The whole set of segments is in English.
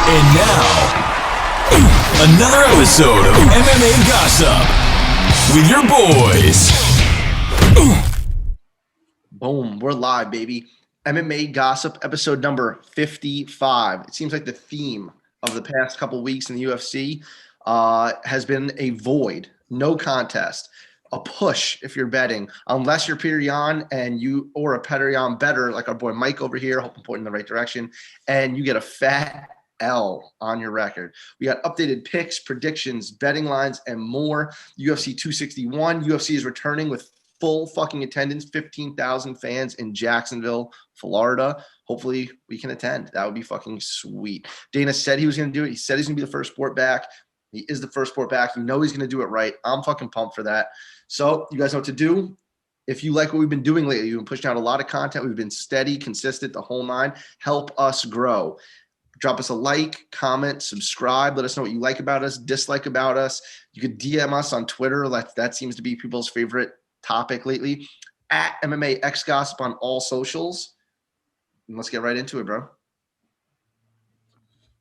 And now, another episode of MMA Gossip with your boys. Boom, we're live, baby. MMA Gossip, episode number 55. It seems like the theme of the past couple weeks in the UFC has been a void, no contest, a push if you're betting, unless you're Peter Yan and you or a Peter Yan better, like our boy Mike over here, hope I'm pointing in the right direction, and you get a fat L on your record. We got updated picks, predictions, betting lines, and more. UFC 261. UFC is returning with full fucking attendance, 15,000 fans in Jacksonville, Florida. Hopefully we can attend. That would be fucking sweet. Dana said he was going to do it. He said he's going to be the first sport back. He is the first sport back. You know he's going to do it right. I'm fucking pumped for that. So you guys know what to do. If you like what we've been doing lately, we've been pushing out a lot of content. We've been steady, consistent, the whole nine. Help us grow. Drop us a like, comment, subscribe. Let us know what you like about us, dislike about us. You could DM us on Twitter. That seems to be people's favorite topic lately. At MMA X Gossip on all socials. And let's get right into it, bro.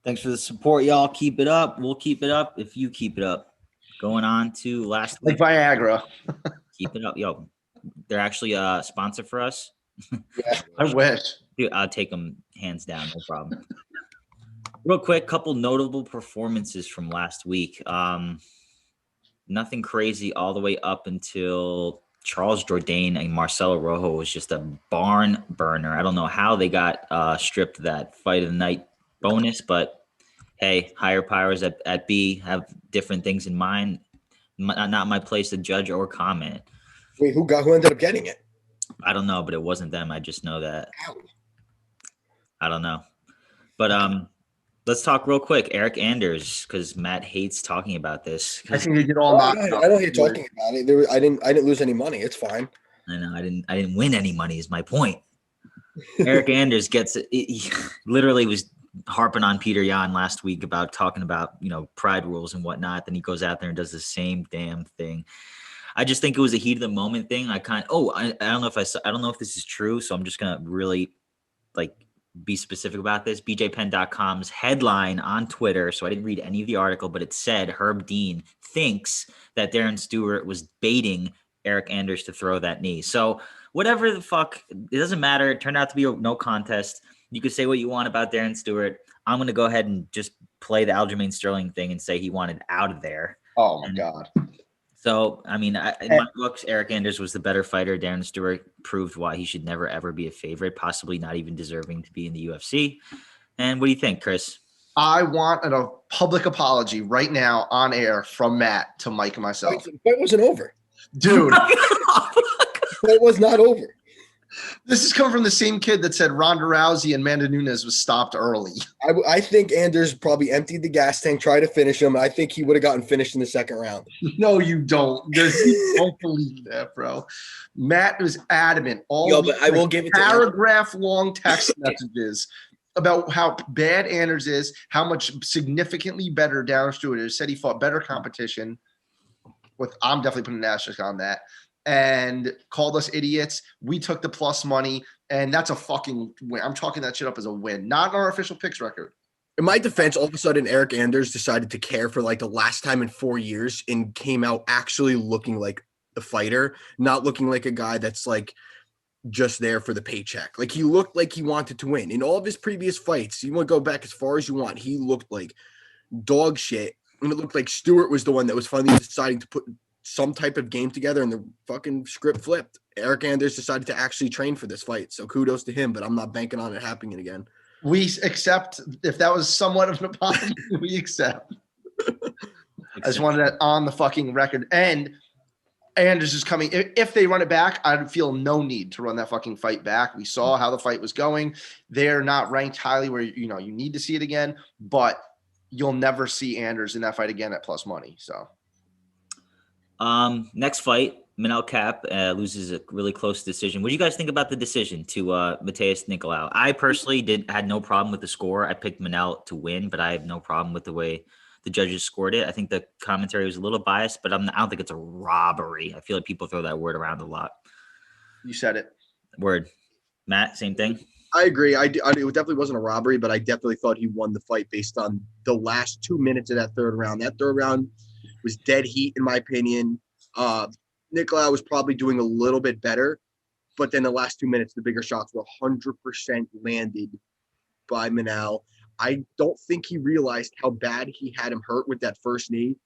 Thanks for the support, y'all. Keep it up. We'll keep it up if you keep it up. Going on to last week. Like Viagra. Keep it up. Yo, they're actually a sponsor for us. Yeah, I wish. Dude, I'll take them hands down. No problem. Real quick, couple notable performances from last week. Nothing crazy all the way up until Charles Jourdain and Marcelo Rojo was just a barn burner. I don't know how they got stripped that fight of the night bonus, but hey, higher powers at B have different things in mind. Not my place to judge or comment. Wait, who ended up getting it? I don't know, but it wasn't them. I just know that. Ow. I don't know. But let's talk real quick. Eric Anders, because Matt hates talking about this. I think they did all I don't hate talking about it. I didn't lose any money. It's fine. I know I didn't win any money is my point. Eric Anders gets it. He literally was harping on Peter Yan last week about talking about, pride rules and whatnot. Then he goes out there and does the same damn thing. I just think it was a heat of the moment thing. I don't know if this is true. So I'm just going to really be specific about this. BJPenn.com's headline on Twitter. So I didn't read any of the article, but it said Herb Dean thinks that Darren Stewart was baiting Eric Anders to throw that knee. So whatever the fuck, it doesn't matter. It turned out to be no contest. You could say what you want about Darren Stewart. I'm going to go ahead and just play the Aljamain Sterling thing and say he wanted out of there. Oh my God. So, I mean, in my books, Eric Anders was the better fighter. Darren Stewart proved why he should never, ever be a favorite, possibly not even deserving to be in the UFC. And what do you think, Chris? I want a public apology right now on air from Matt to Mike and myself. The fight wasn't over. Dude. It was not over. This is coming from the same kid that said Ronda Rousey and Amanda Nunes was stopped early. I think Anders probably emptied the gas tank, tried to finish him. I think he would have gotten finished in the second round. No, you don't. You don't believe that, bro. Matt was adamant. But I will give it to paragraph-long text messages about how bad Anders is, how much significantly better Darren Stewart is. Said he fought better competition. I'm definitely putting an asterisk on that. And called us idiots. We took the plus money, and that's a fucking win. I'm chalking that shit up as a win, not in our official picks record. In my defense, all of a sudden, Eric Anders decided to care for the last time in 4 years and came out actually looking like a fighter, not looking like a guy that's just there for the paycheck. He looked like he wanted to win. In all of his previous fights, you want to go back as far as you want, he looked like dog shit. And it looked like Stewart was the one that was finally deciding to put some type of game together, and the fucking script flipped. Eric Anders decided to actually train for this fight, so kudos to him, but I'm not banking on it happening again. We accept. If that was somewhat of an apology, we accept. I just wanted that on the fucking record. And Anders is coming. If they run it back, I'd feel no need to run that fucking fight back. We saw how the fight was going. They're not ranked highly where you need to see it again, but you'll never see Anders in that fight again at plus money. So next fight, Manel Cap loses a really close decision. What do you guys think about the decision to Mateus Nicolau? I personally had no problem with the score. I picked Manel to win, but I have no problem with the way the judges scored it. I think the commentary was a little biased, but I don't think it's a robbery. I feel like people throw that word around a lot. You said it. Word. Matt, same thing? I agree. It definitely wasn't a robbery, but I definitely thought he won the fight based on the last 2 minutes of that third round. That third round was dead heat, in my opinion. Nicolau was probably doing a little bit better, but then the last 2 minutes, the bigger shots were 100% landed by Manal. I don't think he realized how bad he had him hurt with that first knee,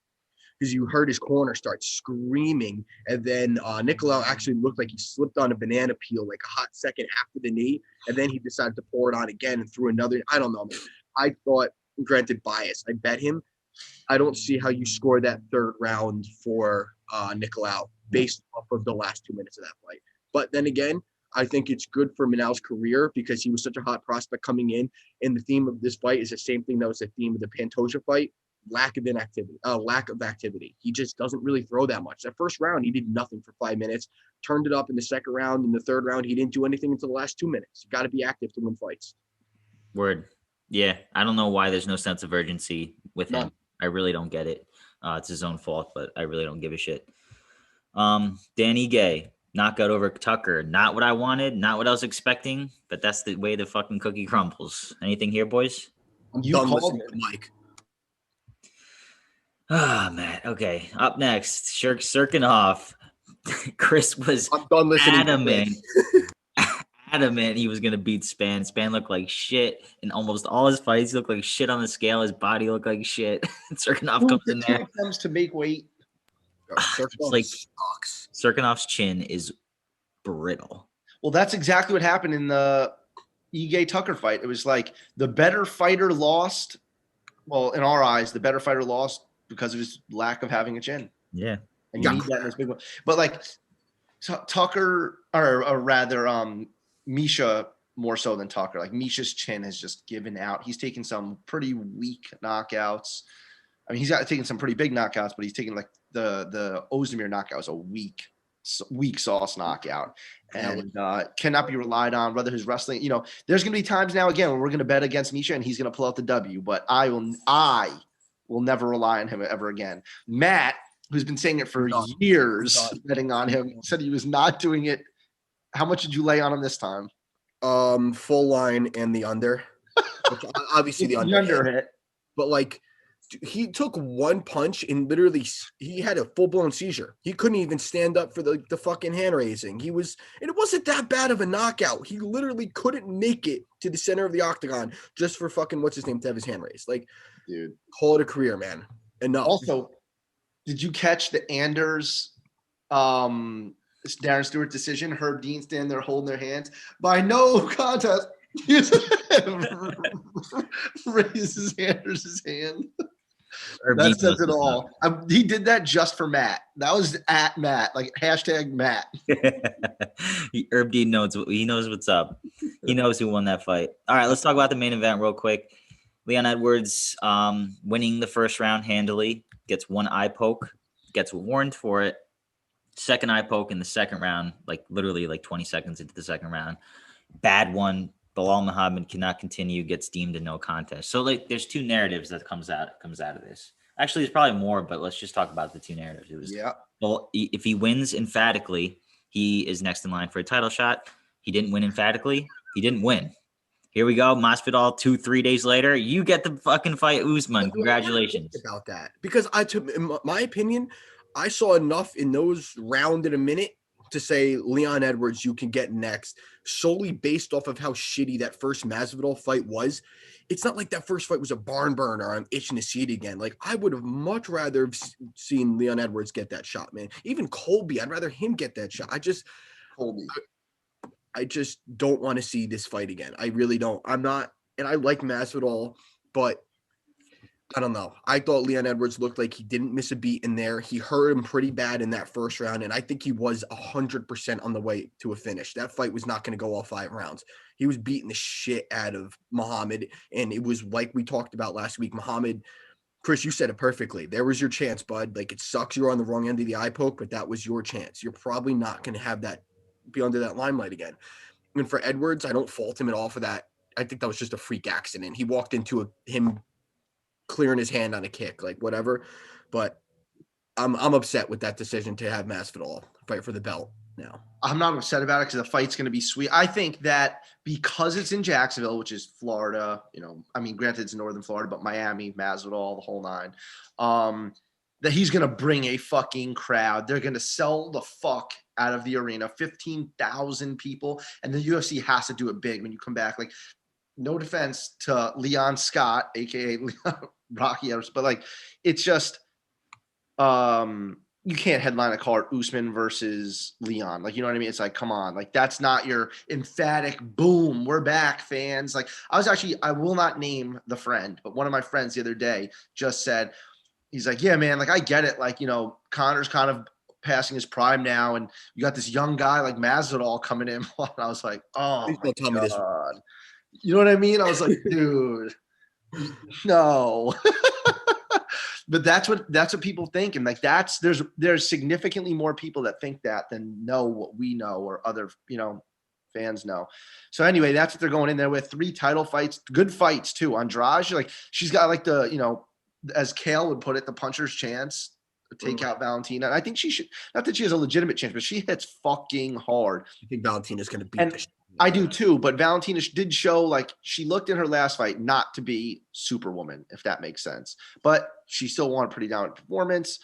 because you heard his corner start screaming. And then Nicolau actually looked like he slipped on a banana peel like a hot second after the knee. And then he decided to pour it on again and threw another. I don't know, man. I thought, granted bias, I bet him. I don't see how you score that third round for Nicolau based off of the last 2 minutes of that fight. But then again, I think it's good for Manal's career because he was such a hot prospect coming in. And the theme of this fight is the same thing that was the theme of the Pantoja fight. Lack of activity. He just doesn't really throw that much. That first round, he did nothing for 5 minutes, turned it up in the second round. In the third round, he didn't do anything until the last 2 minutes. You got to be active to win fights. Word. Yeah. I don't know why there's no sense of urgency with him. I really don't get it. It's his own fault, but I really don't give a shit. Danny Gay, knockout over Tucker. Not what I wanted, not what I was expecting, but that's the way the fucking cookie crumbles. Anything here, boys? I'm done listening to Mike. Ah, man. Okay. Up next, Serkinov. Chris was I'm done listening adamant he was going to beat Span. Span looked like shit in almost all his fights. He looked like shit on the scale. His body looked like shit. Serkinov comes in there. Comes to make weight. It's like Serkinov's chin is brittle. Well, that's exactly what happened in the Ige Tucker fight. It was like the better fighter lost. Well, in our eyes, the better fighter lost because of his lack of having a chin. Yeah. And you need that in this big one. But like Tucker, or rather Misha more so than Tucker. Like Misha's chin has just given out. He's taken some pretty weak knockouts. I mean, he's taken some pretty big knockouts, but he's taken like the Ozdemir knockout was a weak sauce knockout, and cannot be relied on. Whether his wrestling, there's going to be times now again when we're going to bet against Misha and he's going to pull out the W. But I will never rely on him ever again. Matt, who's been saying it for years, betting on him, said he was not doing it. How much did you lay on him this time? Full line and the under. Which obviously the under hit. But like, he took one punch and literally he had a full-blown seizure. He couldn't even stand up for the fucking hand raising. And it wasn't that bad of a knockout. He literally couldn't make it to the center of the octagon just for fucking what's his name to have his hand raised. Like, dude, call it a career, man. Enough. Also, did you catch the Anders Darren Stewart decision? Herb Dean standing there holding their hands. By no contest, raises Anders' hand. That says it all. He did that just for Matt. That was at Matt, like hashtag Matt. Herb Dean knows what's up. He knows who won that fight. All right, let's talk about the main event real quick. Leon Edwards winning the first round handily, gets one eye poke, gets warned for it. Second eye poke in the second round, like literally like 20 seconds into the second round. Bad one. Belal Muhammad cannot continue, gets deemed a no contest. So like there's two narratives that comes out of this. Actually, there's probably more, but let's just talk about the two narratives. It was well, if he wins emphatically, he is next in line for a title shot. He didn't win emphatically. He didn't win. Here we go. Masvidal 2-3 days later. You get the fucking fight Usman. Congratulations. About that. Because in my opinion, I saw enough in those round in a minute to say Leon Edwards you can get next solely based off of how shitty that first Masvidal fight was. It's not like that first fight was a barn burner. I'm itching to see it again. Like I would have much rather have seen Leon Edwards get that shot, man. Even Colby, I'd rather him get that shot. I just don't want to see this fight again. I really don't. I'm not, and I like Masvidal, but I don't know. I thought Leon Edwards looked like he didn't miss a beat in there. He hurt him pretty bad in that first round, and I think he was 100% on the way to a finish. That fight was not going to go all 5 rounds. He was beating the shit out of Muhammad, and it was like we talked about last week. Muhammad, Chris, you said it perfectly. There was your chance, bud. Like, it sucks you're on the wrong end of the eye poke, but that was your chance. You're probably not going to have that be under that limelight again. And for Edwards, I don't fault him at all for that. I think that was just a freak accident. He walked into him clearing his hand on a kick, like whatever. But I'm upset with that decision to have Masvidal fight for the belt now. I'm not upset about it because the fight's going to be sweet. I think that because it's in Jacksonville, which is Florida, I mean, granted it's northern Florida, but Miami, Masvidal, the whole nine, that he's going to bring a fucking crowd. They're going to sell the fuck out of the arena, 15,000 people, and the UFC has to do it big when you come back. Like, no defense to Leon Scott, aka Rocky Evans, but like, it's just you can't headline a card Usman versus Leon. Like, you know what I mean? It's like, come on, like that's not your emphatic boom. We're back, fans. Like, I will not name the friend, but one of my friends the other day just said, he's like, yeah, man, like I get it. Like, Connor's kind of passing his prime now, and you got this young guy like Masvidal coming in. And I was like, oh my God. You know what I mean? I was like, dude, no. But that's what people think. And like, there's significantly more people that think that than know what we know or other, fans know. So anyway, that's what they're going in there with. 3 title fights, good fights too. Andrade, like she's got like the, as Kale would put it, the puncher's chance to take out Valentina. And I think she should, not that she has a legitimate chance, but she hits fucking hard. I think Valentina's going to beat this. I do too, but Valentina did show like she looked in her last fight not to be Superwoman, if that makes sense. But she still won a pretty dominant performance.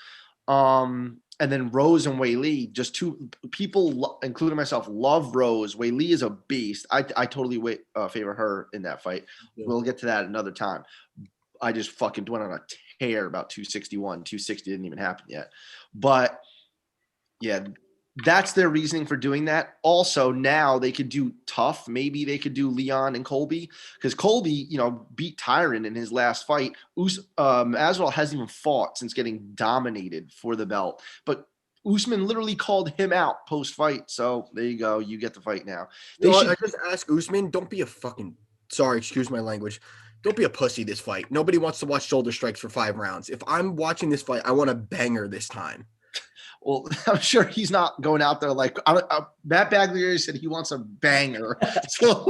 And then Rose and Weili, just two people, including myself, love Rose. Weili is a beast. I totally favor her in that fight. Yeah. We'll get to that another time. I just fucking went on a tear about 261. 260 didn't even happen yet. But yeah, that's their reasoning for doing that. Also, now they could do tough. Maybe they could do Leon and Colby, because Colby, beat Tyron in his last fight. Masvidal hasn't even fought since getting dominated for the belt. But Usman literally called him out post-fight. So there you go. You get the fight now. I just ask Usman, don't be a fucking – sorry, excuse my language. Don't be a pussy this fight. Nobody wants to watch shoulder strikes for 5 rounds. If I'm watching this fight, I want a banger this time. Well, I'm sure he's not going out there like Matt Baglieri said he wants a banger. So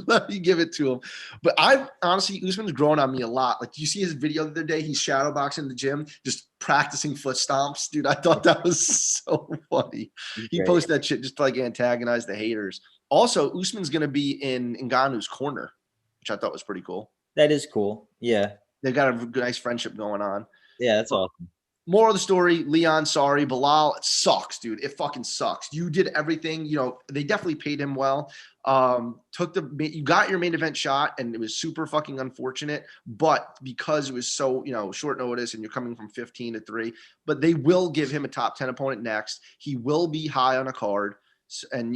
let me give it to him. But honestly, Usman's grown on me a lot. Like, you see his video the other day? He's shadowboxing in the gym, just practicing foot stomps. Dude, I thought that was so funny. He posted that shit just to like antagonize the haters. Also, Usman's going to be in Ngannou's corner, which I thought was pretty cool. That is cool. Yeah. They got a nice friendship going on. Yeah, that's awesome. Moral of the story, Leon, sorry. Belal, it sucks, dude. It fucking sucks. You did everything. They definitely paid him well. You got your main event shot, and it was super fucking unfortunate. But because it was so, short notice, and you're coming from 15-3, but they will give him a top 10 opponent next. He will be high on a card, and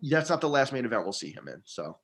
that's not the last main event we'll see him in. So,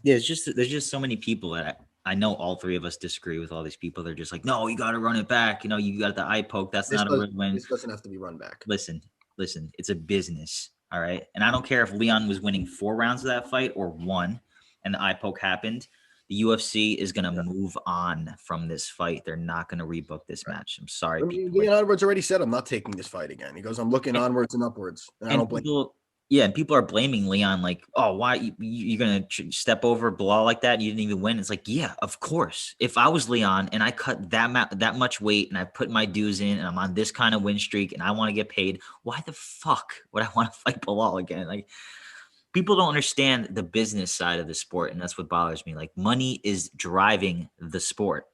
yeah, there's just so many people that I know all 3 of us disagree with all these people. They're just like, no, you got to run it back. You got the eye poke. That's not a real win. This doesn't have to be run back. Listen, it's a business. All right. And I don't care if Leon was winning 4 rounds of that fight or 1 and the eye poke happened. The UFC is going to move on from this fight. They're not going to rebook this match. I'm sorry. Leonardo already said, I'm not taking this fight again. He goes, I'm looking onwards and upwards. And I don't blame people. Yeah, and people are blaming Leon like, oh, why you're going to step over Belal like that and you didn't even win? It's like, yeah, of course. If I was Leon and I cut that much weight and I put my dues in and I'm on this kind of win streak and I want to get paid, why the fuck would I want to fight Belal again? Like, people don't understand the business side of the sport, and that's what bothers me. Like, money is driving the sport.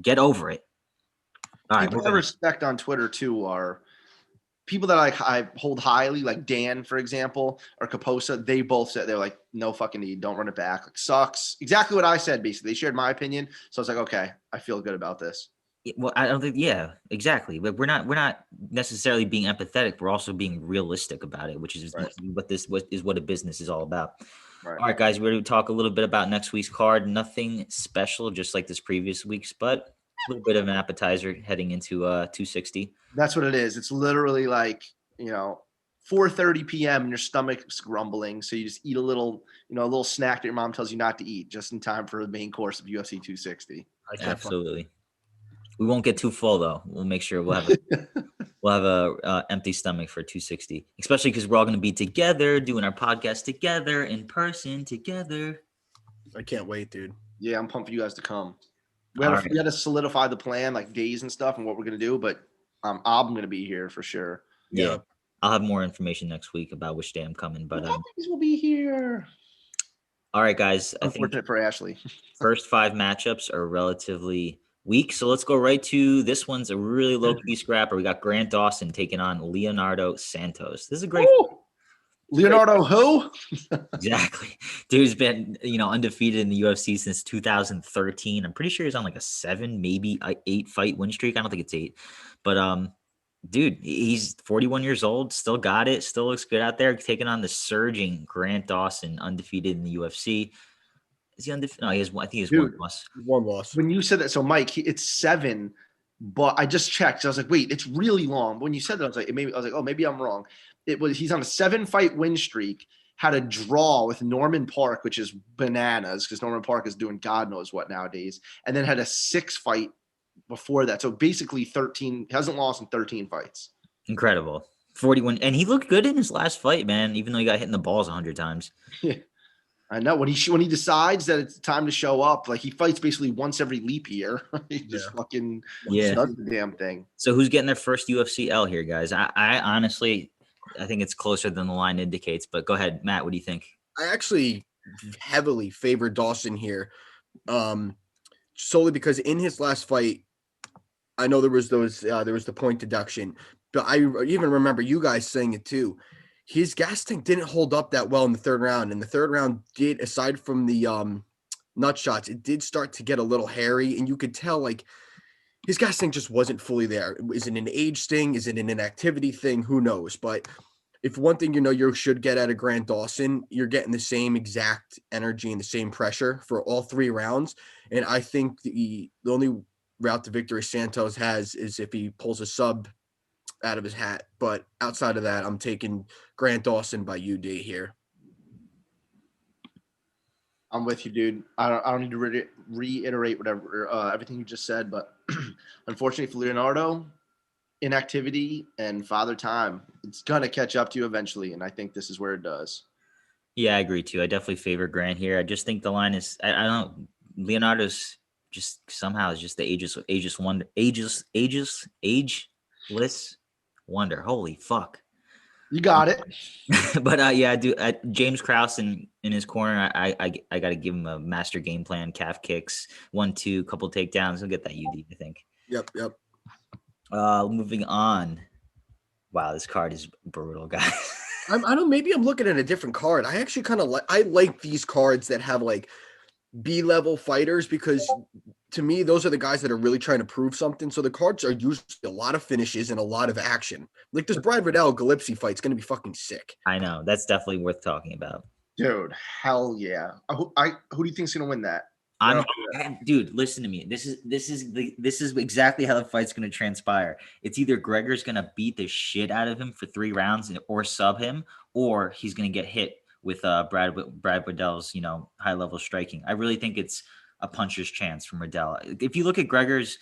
Get over it. All right. People I respect on Twitter too are people that I hold highly, like Dan, for example, or Kaposa. They both said, they're like, no fucking need, don't run it back. Like, sucks. Exactly what I said, basically. They shared my opinion. So I was like, okay, I feel good about this. Well, I don't think, yeah, exactly. But we're not necessarily being empathetic. We're also being realistic about it, which is what a business is all about. Right. All right, guys, we're going to talk a little bit about next week's card. Nothing special, just like this previous week's, but a little bit of an appetizer heading into 260. That's what it is. It's literally like, 4:30 p.m. and your stomach's grumbling. So you just eat a little snack that your mom tells you not to eat just in time for the main course of UFC 260. Absolutely. We won't get too full though. We'll make sure we'll have a empty stomach for 260, especially because we're all going to be together doing our podcast together in person together. I can't wait, dude. Yeah, I'm pumped for you guys to come. We All had, to, right. we had to solidify the plan, like days and stuff, and what we're gonna do. But I'm gonna be here for sure. Yeah. I'll have more information next week about which day I'm coming. But Puppies will be here. all right, guys. I think Unfortunate for Ashley. first 5 matchups are relatively weak. So let's go right to this one's a really low-key scrapper. We got Grant Dawson taking on Leonardo Santos. This is a great Ooh. Leonardo who? Exactly. Dude's been, undefeated in the UFC since 2013. I'm pretty sure he's on like a 7, maybe 8 fight win streak. I don't think it's 8. But dude, he's 41 years old, still got it, still looks good out there, taking on the surging Grant Dawson, undefeated in the UFC. Is he undefeated? No, I think he has one Dude. loss. One loss. When you said that, so Mike, it's 7, but I just checked. So I was like, wait, it's really long. But when you said that, I was like, oh, maybe I'm wrong. He's on a 7-fight win streak, had a draw with Norman Park, which is bananas because Norman Park is doing God knows what nowadays, and then had a 6-fight before that. So basically 13, hasn't lost in 13 fights. Incredible. 41. And he looked good in his last fight, man, even though he got hit in the balls 100 times. I know when he decides that it's time to show up, like he fights basically once every leap year. He just fucking does the damn thing. So who's getting their first UFC L here, guys? I honestly, I think it's closer than the line indicates. But go ahead, Matt. What do you think? I actually heavily favor Dawson here, solely because in his last fight, I know there was the point deduction, but I even remember you guys saying it too. His gas tank didn't hold up that well in the third round. And the third round did, aside from the nut shots, it did start to get a little hairy. And you could tell, like, his gas tank just wasn't fully there. Is it an age thing? Is it an inactivity thing? Who knows? But if one thing you should get out of Grant Dawson, you're getting the same exact energy and the same pressure for all 3 rounds. And I think the only route to victory Santos has is if he pulls a sub out of his hat. But outside of that, I'm taking Grant Dawson by UD here. I'm with you, dude. I don't need to reiterate whatever everything you just said, but unfortunately for Leonardo, inactivity and father time, it's gonna catch up to you eventually, and I think this is where it does. Yeah, I agree too. I definitely favor Grant here. I just think the line is I don't know. Leonardo's just somehow is just the ageless wonder. Holy fuck. You got it. But yeah, I do. James Krause in his corner. I got to give him a master game plan. Calf kicks, 1-2, couple takedowns. He'll get that UD. I think. Yep. Moving on. Wow, this card is brutal, guys. I don't. Maybe I'm looking at a different card. I actually kind of like these cards that have like B-level fighters, because to me those are the guys that are really trying to prove something. So the cards are usually a lot of finishes and a lot of action. Like this Brad Riddell Gillespie fight's gonna be fucking sick. I know, that's definitely worth talking about. Dude, hell yeah. Who do you think's gonna win that? Dude, listen to me. This is exactly how the fight's going to transpire. It's either Gregor's going to beat the shit out of him for 3 rounds or sub him, or he's going to get hit with Brad Riddell's high level striking. I really think it's a puncher's chance from Riddell. If you look at Gregor's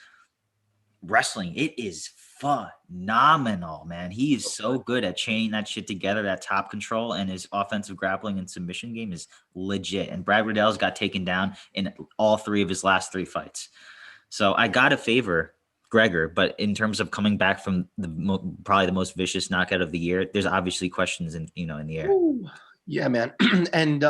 wrestling, it is phenomenal, man. He is so good at chaining that shit together, that top control, and his offensive grappling and submission game is legit. And Brad Riddell's got taken down in all 3 of his last 3 fights. So I got to favor Gregor, but in terms of coming back from probably the most vicious knockout of the year, there's obviously questions in the air. Ooh. Yeah, man. And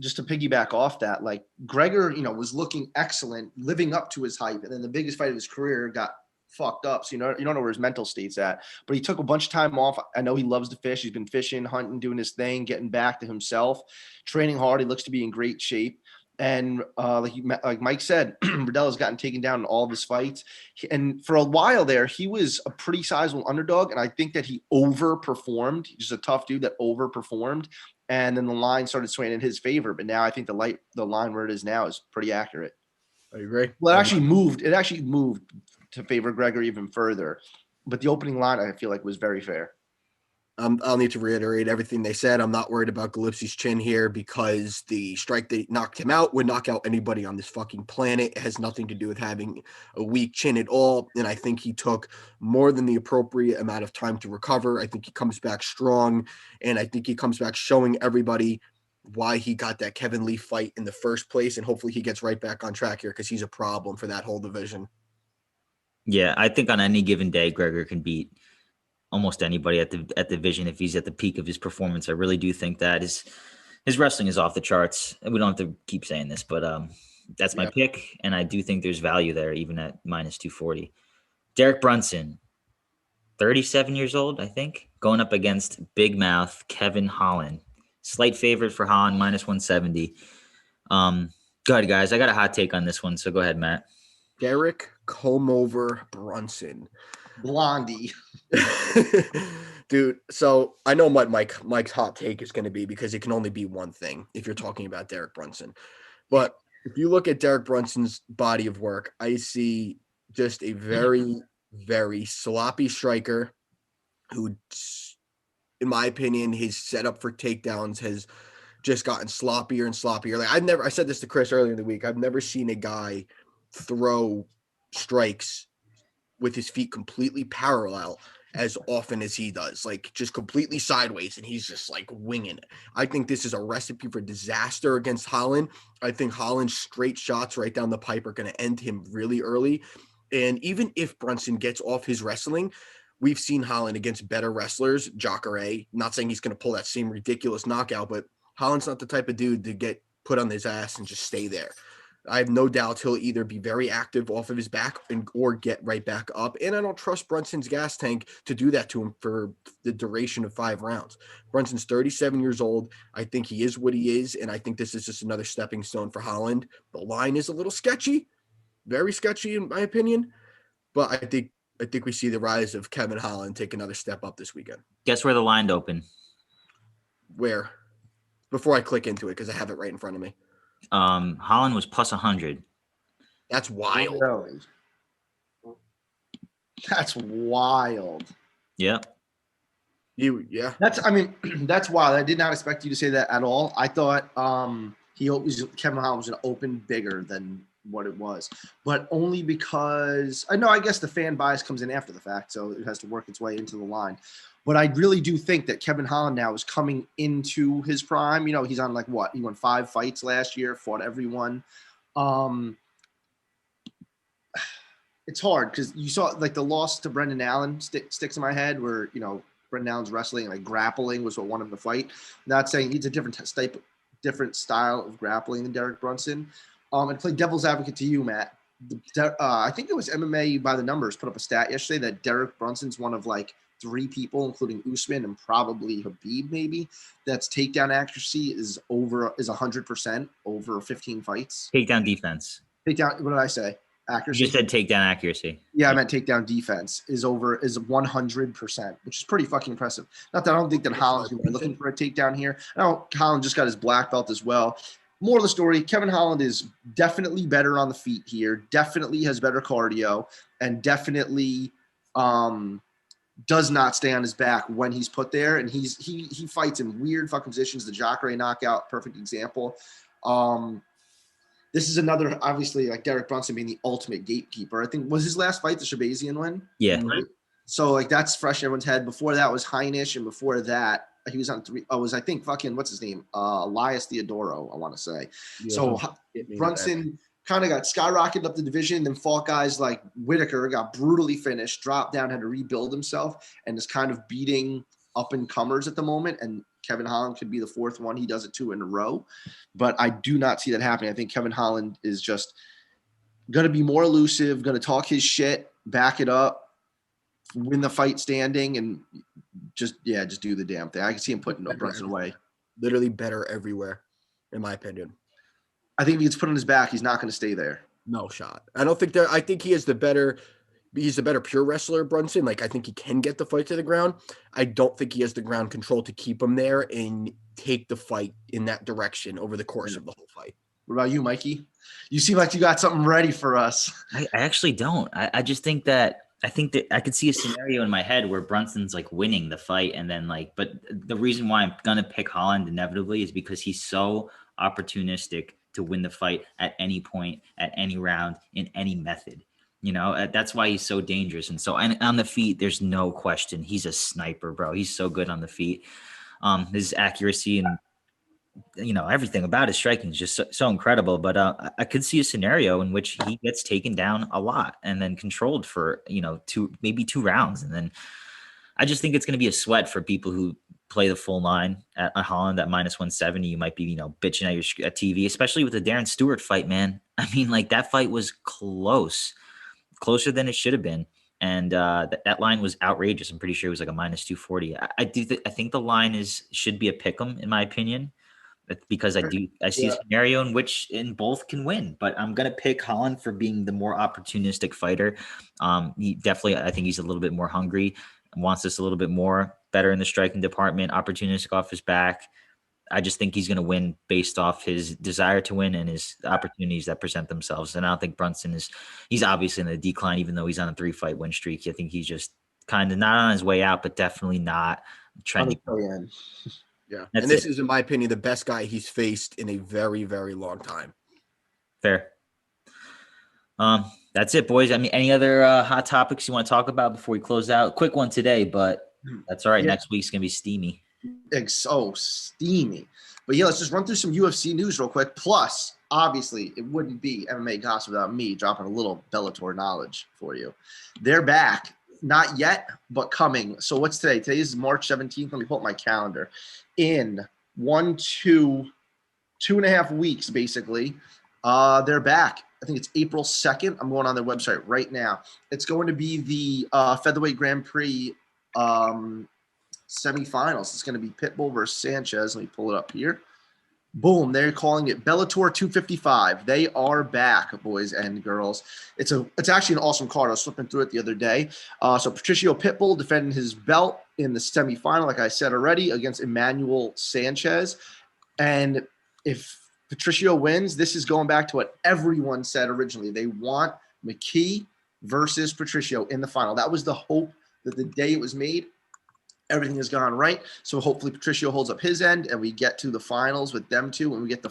just to piggyback off that, like Gregor, was looking excellent, living up to his hype, and then the biggest fight of his career got fucked up. So you don't know where his mental state's at. But he took a bunch of time off. I know he loves to fish. He's been fishing, hunting, doing his thing, getting back to himself, training hard. He looks to be in great shape. And like Mike said, Riddell has gotten taken down in all of his fights. And for a while there, he was a pretty sizable underdog. And I think that he overperformed. He's just a tough dude that overperformed. And then the line started swaying in his favor. But now I think the line where it is now is pretty accurate. I agree. Well, it actually moved to favor Gregor even further. But the opening line, I feel like, was very fair. I'll need to reiterate everything they said. I'm not worried about Gillespie's chin here because the strike that knocked him out would knock out anybody on this fucking planet. It has nothing to do with having a weak chin at all. And I think he took more than the appropriate amount of time to recover. I think he comes back strong, and I think he comes back showing everybody why he got that Kevin Lee fight in the first place, and hopefully he gets right back on track here because he's a problem for that whole division. Yeah, I think on any given day, Gregor can beat almost anybody at the division if he's at the peak of his performance. I really do think that his wrestling is off the charts. We don't have to keep saying this, but that's my pick, and I do think there's value there even at minus 240. Derek Brunson, 37 years old, I think, going up against big mouth Kevin Holland. Slight favorite for Holland, minus 170. Go ahead, guys. I got a hot take on this one, so go ahead, Matt. Derek Comeover Brunson. Blondie. Dude, so I know what Mike's hot take is going to be because it can only be one thing if you're talking about Derek Brunson. But if you look at Derek Brunson's body of work, I see just a very, very sloppy striker who, in my opinion, his setup for takedowns has just gotten sloppier and sloppier. Like I said this to Chris earlier in the week. I've never seen a guy throw strikes with his feet completely parallel as often as he does, like just completely sideways, and he's just like winging it. I think this is a recipe for disaster against Holland. I think Holland's straight shots right down the pipe are going to end him really early. And even if Brunson gets off his wrestling, we've seen Holland against better wrestlers, Jacare. Not saying he's going to pull that same ridiculous knockout, but Holland's not the type of dude to get put on his ass and just stay there. I have no doubt he'll either be very active off of his back or get right back up. And I don't trust Brunson's gas tank to do that to him for the duration of 5 rounds. Brunson's 37 years old. I think he is what he is, and I think this is just another stepping stone for Holland. The line is a little sketchy, very sketchy in my opinion, but I think we see the rise of Kevin Holland take another step up this weekend. Guess where the line opened? Where? Before I click into it, because I have it right in front of me. Holland was plus 100. That's wild. Really? That's wild. Yeah. That's wild. I did not expect you to say that at all. I thought Kevin Holland was going to open bigger than what it was, but only because I guess the fan bias comes in after the fact, so it has to work its way into the line. But I really do think that Kevin Holland now is coming into his prime. He's on like what? He won 5 fights last year, fought everyone. It's hard because you saw like the loss to Brendan Allen sticks in my head where, Brendan Allen's wrestling and like grappling was what won him the fight. Not saying he's a different style of grappling than Derek Brunson. And play devil's advocate to you, Matt. I think it was MMA by the numbers put up a stat yesterday that Derek Brunson's one of like 3 people, including Usman and probably Habib, maybe, that's takedown accuracy is 100% over 15 fights. Takedown defense. What did I say? Accuracy. You just said takedown accuracy. Yeah, I meant takedown defense is 100%, which is pretty fucking impressive. Not that I don't think that Holland's going to be looking for a takedown here. I know Holland just got his black belt as well. More of the story, Kevin Holland is definitely better on the feet here, definitely has better cardio, and definitely does not stay on his back when he's put there. And he fights in weird fucking positions. The Jacare knockout, perfect example. This is another, obviously, like Derek Brunson being the ultimate gatekeeper. I think, was his last fight the Shabazian win? Yeah. Right? So, like, that's fresh in everyone's head. Before that was Heinisch, and before that, he was on 3. Oh, was I think fucking, what's his name? Elias Theodoro, I want to say. Yeah, so Brunson kind of got skyrocketed up the division, then fought guys like Whitaker, got brutally finished, dropped down, had to rebuild himself, and is kind of beating up-and-comers at the moment. And Kevin Holland could be the 4th one. He does it 2 in a row. But I do not see that happening. I think Kevin Holland is just going to be more elusive, going to talk his shit, back it up, win the fight standing, and just do the damn thing. I can see him putting Brunson away. Literally better everywhere, in my opinion. I think if he gets put on his back, he's not going to stay there. No shot. I think he is he's a better pure wrestler, Brunson. Like, I think he can get the fight to the ground. I don't think he has the ground control to keep him there and take the fight in that direction over the course of the whole fight. What about you, Mikey? You seem like you got something ready for us. I actually don't. I just think that I could see a scenario in my head where Brunson's like winning the fight, and then but the reason why I'm gonna pick Holland inevitably is because he's so opportunistic to win the fight at any point, at any round, in any method. That's why he's so dangerous. And so on the feet, there's no question. He's a sniper, bro. He's so good on the feet. His accuracy and everything about his striking is just so incredible. But I could see a scenario in which he gets taken down a lot and then controlled for, maybe two rounds. And then I just think it's going to be a sweat for people who play the full line at Holland at -170. You might be, bitching at your TV, especially with the Darren Stewart fight, man. I mean, like, that fight was closer than it should have been. And that line was outrageous. I'm pretty sure it was like a -240. I think the line should be a pick'em, in my opinion, because I see a scenario in both can win. But I'm gonna pick Holland for being the more opportunistic fighter. He definitely, I think he's a little bit more hungry, wants this a little bit more, better in the striking department, opportunistic off his back. I just think he's going to win based off his desire to win and his opportunities that present themselves. And I don't think Brunson he's obviously in the decline, even though he's on a 3-fight win streak. I think he's just kind of not on his way out, but definitely not trending. Yeah. And this is, in my opinion, the best guy he's faced in a very, very long time. Fair. That's it, boys. I mean, any other hot topics you want to talk about before we close out? Quick one today, but that's all right. Yeah. Next week's going to be steamy. So steamy. But yeah, let's just run through some UFC news real quick. Plus, obviously, it wouldn't be MMA Gossip without me dropping a little Bellator knowledge for you. They're back. Not yet, but coming. So what's today? Today is March 17th. Let me pull up my calendar. In 2.5 weeks, basically, they're back. I think it's April 2nd. I'm going on their website right now. It's going to be the Featherweight Grand Prix semifinals. It's going to be Pitbull versus Sanchez. Let me pull it up here. Boom. They're calling it Bellator 255. They are back, boys and girls. It's actually an awesome card. I was flipping through it the other day. So Patricio Pitbull defending his belt in the semifinal, like I said already, against Emmanuel Sanchez. And if Patricio wins, this is going back to what everyone said originally. They want McKee versus Patricio in the final. That was the hope that the day it was made. Everything has gone right. So hopefully Patricio holds up his end and we get to the finals with them two, and we get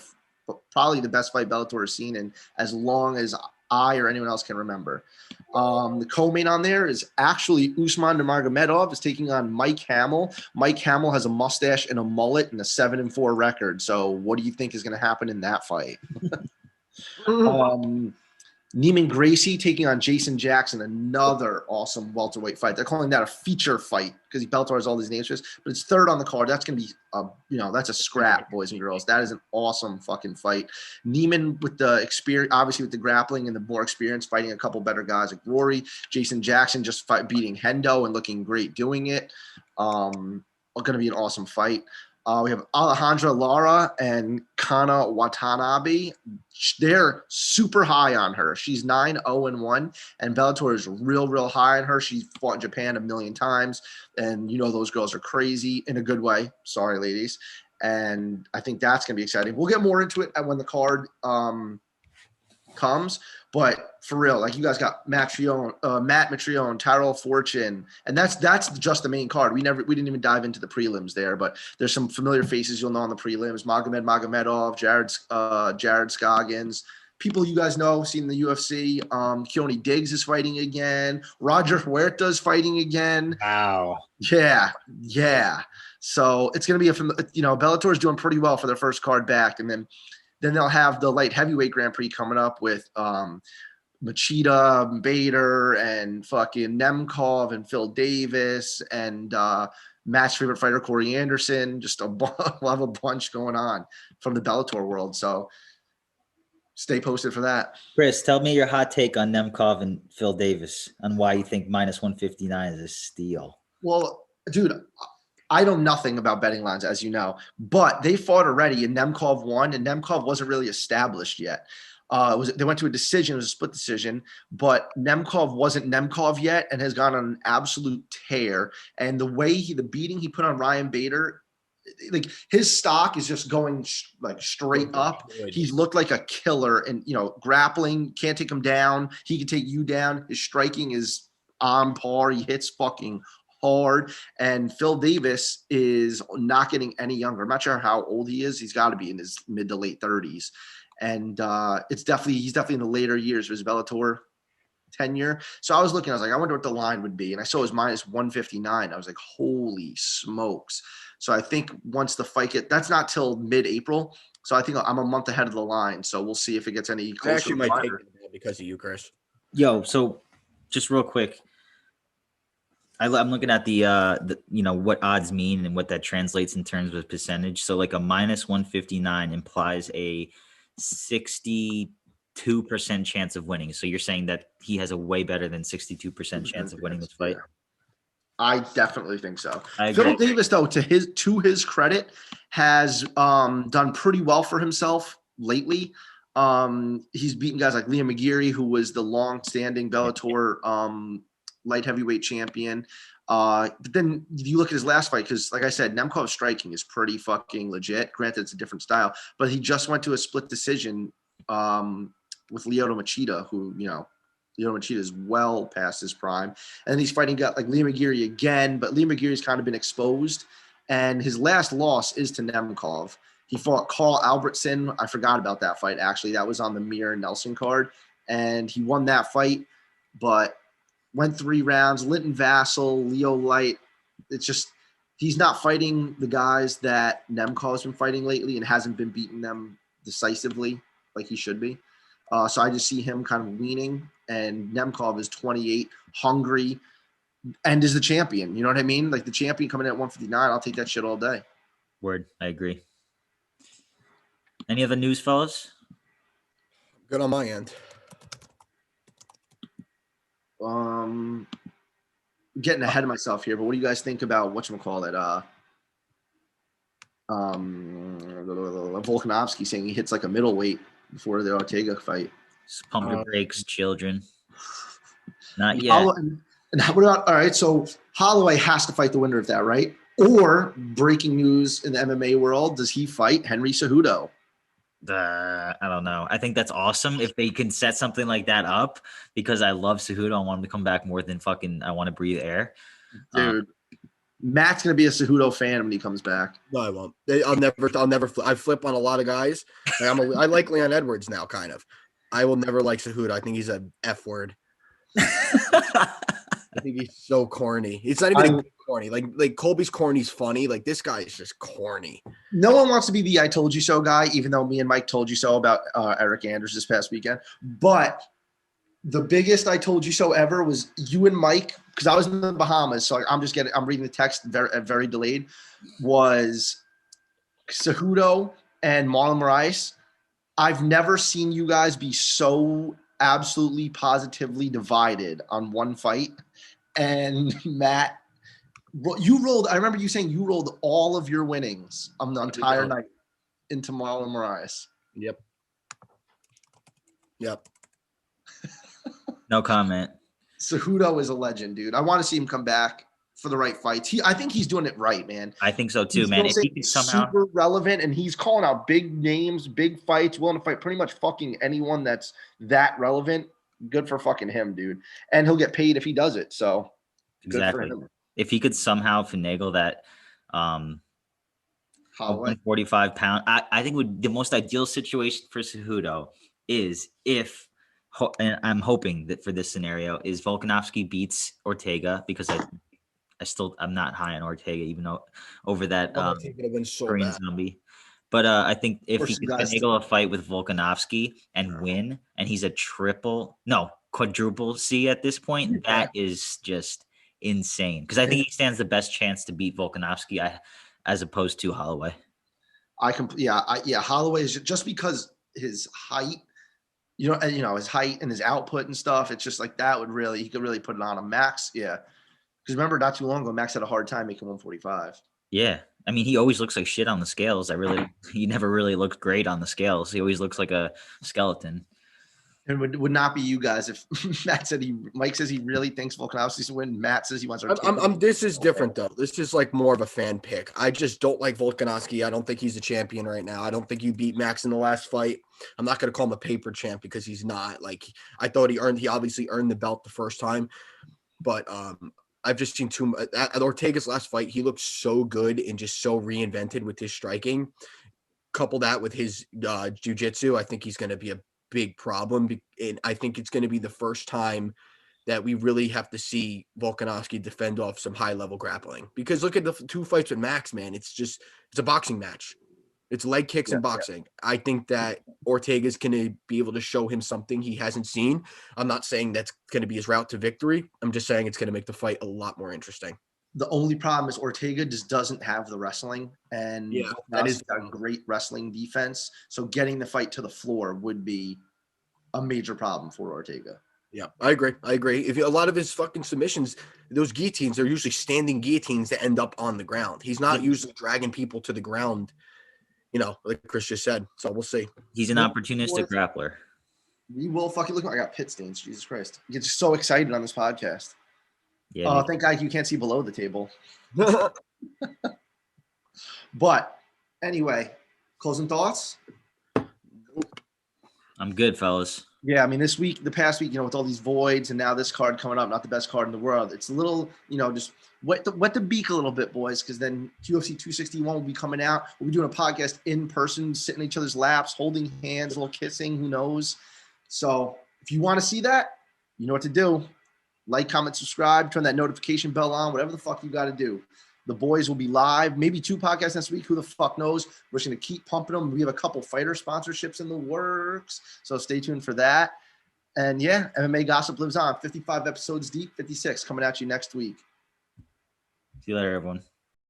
probably the best fight Bellator has seen in as long as I or anyone else can remember. The co-main on there is actually Usman Nurmagomedov is taking on Mike Hamill. Mike Hamill has a mustache and a mullet and a 7-4 record. So what do you think is going to happen in that fight? Neiman Gracie taking on Jason Jackson, another awesome welterweight fight. They're calling that a feature fight because Bellator has all these names, but it's third on the card. That's going to be, that's a scrap, boys and girls. That is an awesome fucking fight. Neiman with the experience, obviously with the grappling and the more experience, fighting a couple better guys like Rory. Jason Jackson just beating Hendo and looking great doing it. Going to be an awesome fight. We have Alejandra Lara and Kana Watanabe. They're super high on her. She's 9-0-1, and Bellator is real high on her. She's fought in Japan a million times, and those girls are crazy in a good way. Sorry, ladies. And I think that's going to be exciting. We'll get more into it when the card comes. But for real, like, you guys got Matt Mitrione, Tyrell Fortune, and that's just the main card. We didn't even dive into the prelims there, but there's some familiar faces you'll know on the prelims: Magomedov, Jared Scoggins, people you guys know, seen in the UFC. Keone Diggs is fighting again. Roger Huerta is fighting again. Wow. Yeah. So it's gonna be Bellator is doing pretty well for their first card back, and then they'll have the light heavyweight Grand Prix coming up with Machida, Bader, and fucking Nemkov and Phil Davis and Matt's favorite fighter, Corey Anderson. Just we'll have a bunch going on from the Bellator world. So stay posted for that. Chris, tell me your hot take on Nemkov and Phil Davis and why you think -159 is a steal. Well, dude, I know nothing about betting lines, as you know, but they fought already, and Nemkov won, and Nemkov wasn't really established yet. They went to a decision. It was a split decision, but Nemkov wasn't Nemkov yet and has gone on an absolute tear. And the beating he put on Ryan Bader, like, his stock is just going like straight up. He's looked like a killer, and grappling, can't take him down. He can take you down. His striking is on par. He hits fucking hard, and Phil Davis is not getting any younger. I'm not sure how old he is. He's got to be in his mid to late 30s, and he's definitely in the later years of his Bellator tenure. So I was looking, I was like, I wonder what the line would be. And I saw it was minus 159. I was like, holy smokes. So I think once the fight that's not till mid-April. So I think I'm a month ahead of the line. So we'll see if it gets any closer. I actually might take it because of you, Chris. Yo, so just real quick, I'm looking at the what odds mean and what that translates in terms of percentage. So like a minus 159 implies a 62% chance of winning. So you're saying that he has a way better than 62% chance of winning this fight? Yeah. I definitely think so. I agree. Phil Davis, though, to his credit, has done pretty well for himself lately. He's beaten guys like Liam McGeary, who was the long-standing Bellator light heavyweight champion. But then you look at his last fight, because like I said, Nemkov's striking is pretty fucking legit. Granted, it's a different style, but he just went to a split decision with Lyoto Machida, who, Lyoto Machida is well past his prime. And he's fighting got like Liam McGeary again, but Liam McGeary's kind of been exposed. And his last loss is to Nemkov. He fought Carl Albertson. I forgot about that fight, actually. That was on the Mir Nelson card. And he won that fight, but went 3 rounds. Linton Vassell, Leo Light. It's just he's not fighting the guys that Nemkov's been fighting lately and hasn't been beating them decisively like he should be. So I just see him kind of leaning, and Nemkov is 28, hungry, and is the champion. You know what I mean? Like the champion coming in at 159, I'll take that shit all day. Word, I agree. Any other news, fellas? Good on my end. Getting ahead of myself here, but what do you guys think about whatchamacallit? Volkanovski saying he hits like a middleweight before the Ortega fight. Just pump your brakes, children. Not yet. And what about, all right, so Holloway has to fight the winner of that, right? Or breaking news in the MMA world, does he fight Henry Cejudo? I don't know. I think that's awesome if they can set something like that up, because I love Cejudo. I want him to come back more than fucking I want to breathe air. Dude, Matt's going to be a Cejudo fan when he comes back. No, I won't. I'll never flip. I flip on a lot of guys. Like I like Leon Edwards now, kind of. I will never like Cejudo. I think he's a F word. I think he's so corny. It's not even corny. Like Colby's corny's funny. Like this guy is just corny. No one wants to be the I told you so guy, even though me and Mike told you so about Eric Anders this past weekend. But the biggest I told you so ever was you and Mike, because I was in the Bahamas, so I'm reading the text very delayed, was Cejudo and Marlon Moraes. I've never seen you guys be so absolutely positively divided on one fight. And Matt, you rolled, I remember you saying you rolled all of your winnings on the entire night into Marlon Moraes. Yep. No comment. Cejudo is a legend, dude. I want to see him come back for the right fights. I think he's doing it right, man. I think so too, man. If he can somehow super relevant, and he's calling out big names, big fights, willing to fight pretty much fucking anyone that's that relevant. Good for fucking him, dude. And he'll get paid if he does it. So exactly. If he could somehow finagle that 145 pound, I think the most ideal situation for Cejudo is if, and I'm hoping that for this scenario, is Volkanovski beats Ortega, because I'm not high on Ortega, even though over that Korean zombie. But I think if he could finagle a fight with Volkanovski and win, and he's a quadruple C at this point, that is just insane. Because I think he stands the best chance to beat Volkanovski as opposed to Holloway. Holloway is just because his height, his height and his output and stuff. It's just like that he could really put it on him. Max, yeah. Because remember, not too long ago, Max had a hard time making 145. Yeah. I mean, he always looks like shit on the scales. He never really looked great on the scales. He always looks like a skeleton. And would not be you guys if Mike says he really thinks Volkanovski's to win. Matt says he wants Ortega. This is different though. This is like more of a fan pick. I just don't like Volkanovski. I don't think he's a champion right now. I don't think you beat Max in the last fight. I'm not going to call him a paper champ because he's not. Like I thought he obviously earned the belt the first time, but I've just seen too much. At Ortega's last fight, he looked so good and just so reinvented with his striking. Couple that with his jiu-jitsu, I think he's going to be a big problem. And I think it's going to be the first time that we really have to see Volkanovski defend off some high-level grappling. Because look at the 2 fights with Max, man. It's a boxing match. It's leg kicks and boxing. Yeah. I think that Ortega's going to be able to show him something he hasn't seen. I'm not saying that's going to be his route to victory. I'm just saying it's going to make the fight a lot more interesting. The only problem is Ortega just doesn't have the wrestling, and that is a great wrestling defense. So getting the fight to the floor would be a major problem for Ortega. Yeah, I agree. If a lot of his fucking submissions, those guillotines, they're usually standing guillotines that end up on the ground. He's not usually dragging people to the ground, like Chris just said. So we'll see. He's an opportunistic grappler. We will fucking look. I got pit stains. Jesus Christ. You get so excited on this podcast. Yeah. Thank God you can't see below the table. But anyway, closing thoughts? I'm good, fellas. Yeah, I mean, the past week, with all these voids and now this card coming up, not the best card in the world. It's a little, just wet the beak a little bit, boys, because then UFC 261 will be coming out. We'll be doing a podcast in person, sitting in each other's laps, holding hands, a little kissing, who knows. So if you want to see that, you know what to do. Like, comment, subscribe, turn that notification bell on, whatever the fuck you got to do. The boys will be live, maybe 2 podcasts next week. Who the fuck knows? We're just going to keep pumping them. We have a couple fighter sponsorships in the works, so stay tuned for that. And yeah, MMA Gossip lives on. 55 episodes deep, 56 coming at you next week. See you later, everyone.